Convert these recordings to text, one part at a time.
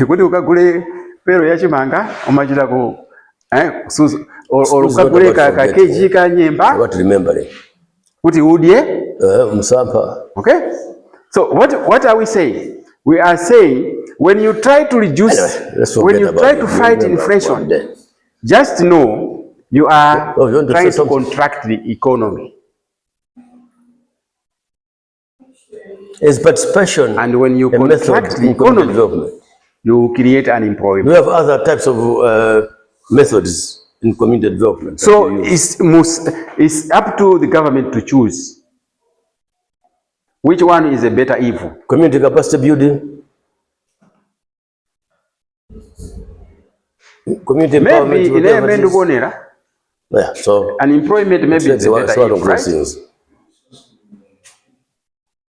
Kuti ukagule pero ya chimanga umachita ku ukagule ka kg ka nyemba. What remembering? Kuti udye msampa. Okay? So what are we saying? We are saying when you try to reduce, when you try to fight inflation, just know you are trying to contract the economy. Is participation, and when you contract the economy, you create unemployment. We have other types of methods in community development. So it's up to the government to choose which one is a better evil. Community capacity building, community empowerment. Yeah, so unemployment maybe is a better evil, right?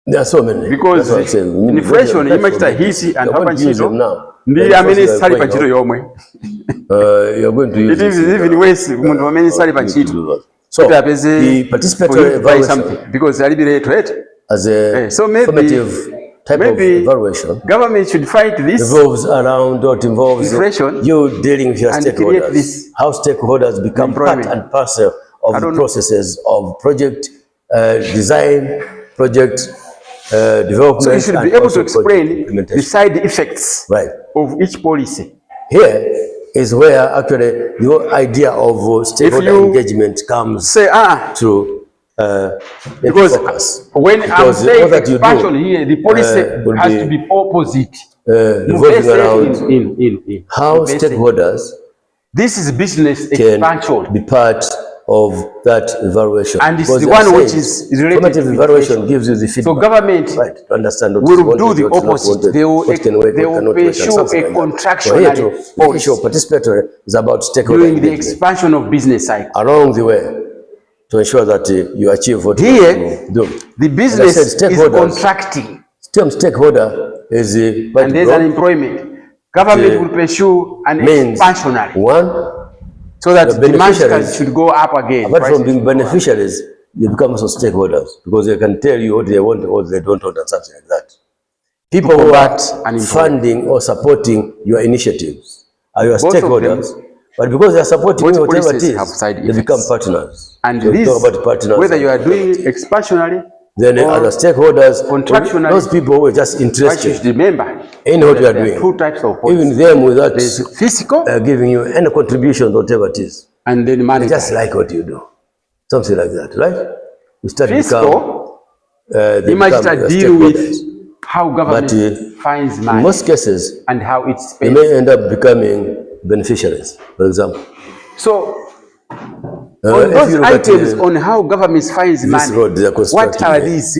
There are so many. Because inflation, you might start easy and happen now. You're going to use it. Even ways, so the participatory evaluation, because as a formative type of evaluation, government should fight this. Revolves around what involves inflation, you dealing with your stakeholders. How stakeholders become part and parcel of the processes of project design, project development. So you should be able to explain the side effects of each policy. Here is where actually the idea of stakeholder engagement comes to because focus. When I'm saying expansion here, the policy has to be opposite. Revolving around how stakeholders this is business expansion be part of that evaluation. And it's the one which is related to evaluation gives you the feedback. So government to understand what will do the opposite. They will pursue a contractional policy. The issue of participatory is about stakeholder during the expansion of business cycle. Along the way, to ensure that you achieve what you do. The business is contracting. Stakeholder is and there's an employment. Government will pursue an expansionary. One, so that the demand should go up again. Apart from being beneficiaries, they become also stakeholders because they can tell you what they want or what they don't want and something like that. People who are funding or supporting your initiatives are your stakeholders, but because they are supporting you, whatever it is, they become partners. And so this, whether you are doing expansionary, then other stakeholders, contractionally, those people who are just interested remember in what you are doing. Two types of even them without physical giving you any contribution, whatever it is, and then money. Just like what you do, something like that, right? You start physical, you might start deal with how government finds money. In most cases, and how it's spent. You may end up becoming beneficiaries, for example. So on those items on how government finds money, what are these?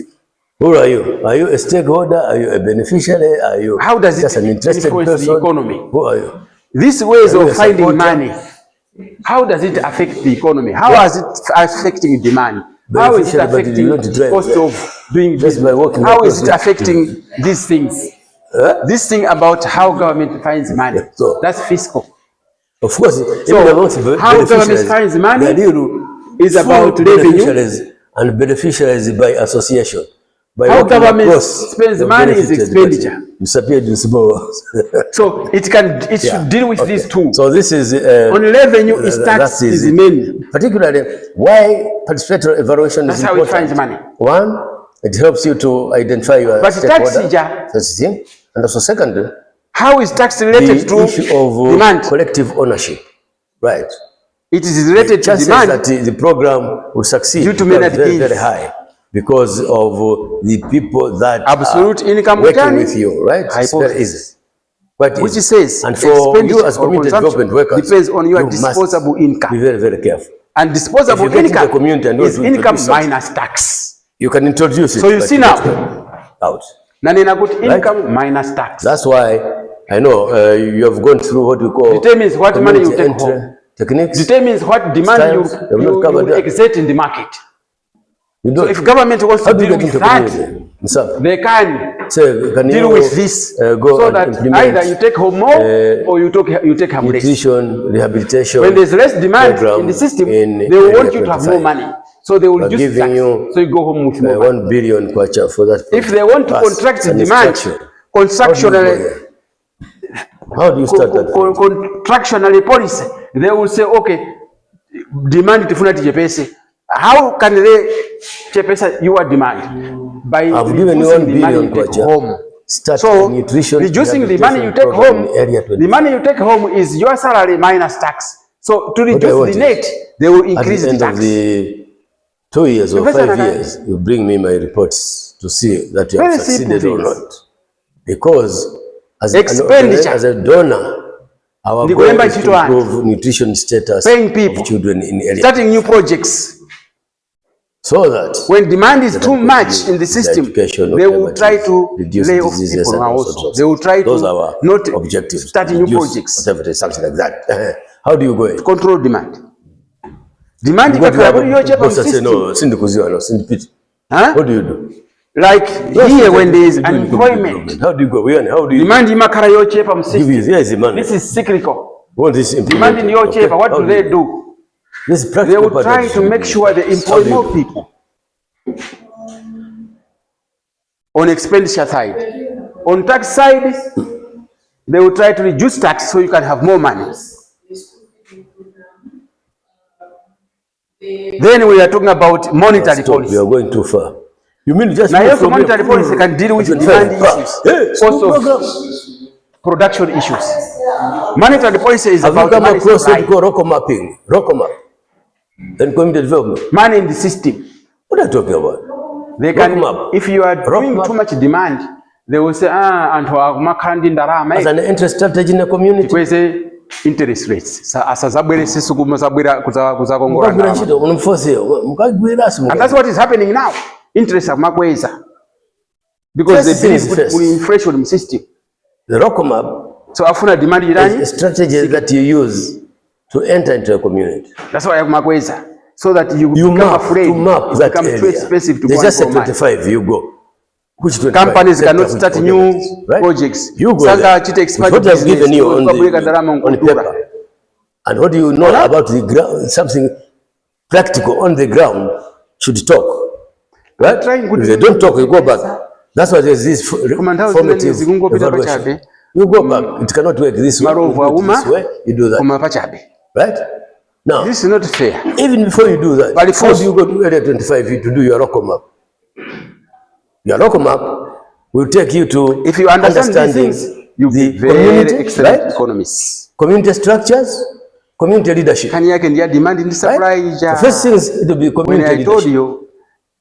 Who are you? Are you a stakeholder? Are you a beneficiary? Are you how does just an interested person? The economy? Who are you? These ways of finding money, how does it affect the economy? How is it affecting demand? How is it affecting the cost of doing business? How is it affecting these things? This thing about how government finds money, that's fiscal. Of course, so how government finds money is about revenue and beneficiaries by association. By how government spends money is expenditure. Disappeared in small. So it should deal with these two. So this is on revenue is tax is the main. Particularly why participatory evaluation that's is how important. It finds money. One, it helps you to identify your stakeholder. That's the thing. And also secondly, how is tax related to issue of demand? Collective ownership, right? It is related to demand. That the program will succeed due to many very, very high because of the people that absolute income working with you, right? It's very easy. But which says, and for you as community development workers, depends on your disposable income. Be very, very careful. And disposable income is income minus tax. You can introduce it. So you see now, out. Income minus tax. That's why I know you have gone through what you call determines what money you take home. Techniques. Determines what demand you exert in the market. So if government wants to deal with that, they can deal with this so that either you take home more or you take home less. Nutrition, rehabilitation. When there's less demand in the system, they will want you to have more money. So they will use that. So you go home with more 1 billion kwacha for that. If they want to contract demand, constructionally, How do you start that? Contractionary policy. They will say, okay, demand tifuna tichepese. How can they chepesa your demand? By I've given you 1 billion you take home. So reducing the money you take home, the money you take home is your salary minus tax. So to reduce the net, they will increase the tax. At the end of the 2 years or 5 years, you bring me my reports to see that you have succeeded or not. Because as a donor, our goal is to improve nutrition status of children in area. Starting new projects. So that when demand is too much in the system, they will try to lay off people also. They will try to not starting new projects. Whatever it is, something like that. How do you go? To control demand. Demand what do you do? Like here when there is unemployment. How do you go? How do you demand imakara yo chepa system. This is cyclical. Demand in your chepa, what do they do? They will try to make sure they employ more people. On expenditure side. On tax side, they will try to reduce tax so you can have more money. Then we are talking about monetary policy. We are going too far. You mean just now monetary policy can deal with demand issues, also production issues. Monetary policy is about money supply. Rocco mapping. Rocco map. Then community development. Money in the system. What are you talking about? They can, if you are doing too much demand, they will say, as an interest strategy in the community. Interest rates. And that's what is happening now. Interest of Macroeconomics. Because they believe in inflation system. The Rocco map. So after demand is a strategy that you use to enter into a community. That's why I have Macroeconomics. So that you become afraid. To map that become too expensive to go. Just at 25, you go. Which companies cannot start new projects. You go what I've given you on paper. And what do you know about the ground? Something practical on the ground should talk. Right? If they don't talk, you go back. That's why there's this formative evaluation. You go back. It cannot work this way. You do that. Right? Now, this is not fair. Even before you do that, how do you go to area 25 to do your local map? Your local map will take you to if you understand these things, you'll be very excellent economists. Community structures, community leadership. Can you demand in the supply? The first things it will be community leadership. Told you,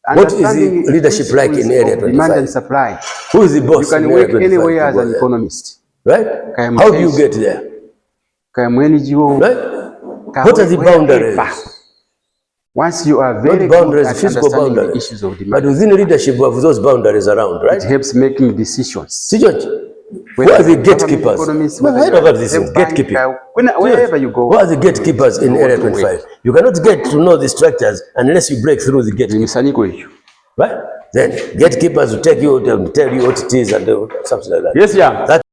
what is the leadership like in area 25? Demand and supply. Who is the boss? You can work anywhere as an economist. Right? How do you get there? Right? What are the boundaries? Once you are very good at physical boundaries, the issues of demand, but within leadership, we have those boundaries around, right? It helps making decisions. Who are the gatekeepers? We've heard about this gatekeeping. Wherever you go. Who are the gatekeepers in Area 25? You cannot get to know the structures unless you break through the gatekeepers. Right? Then gatekeepers will take you and tell you what it is and something like that. Yes, yeah.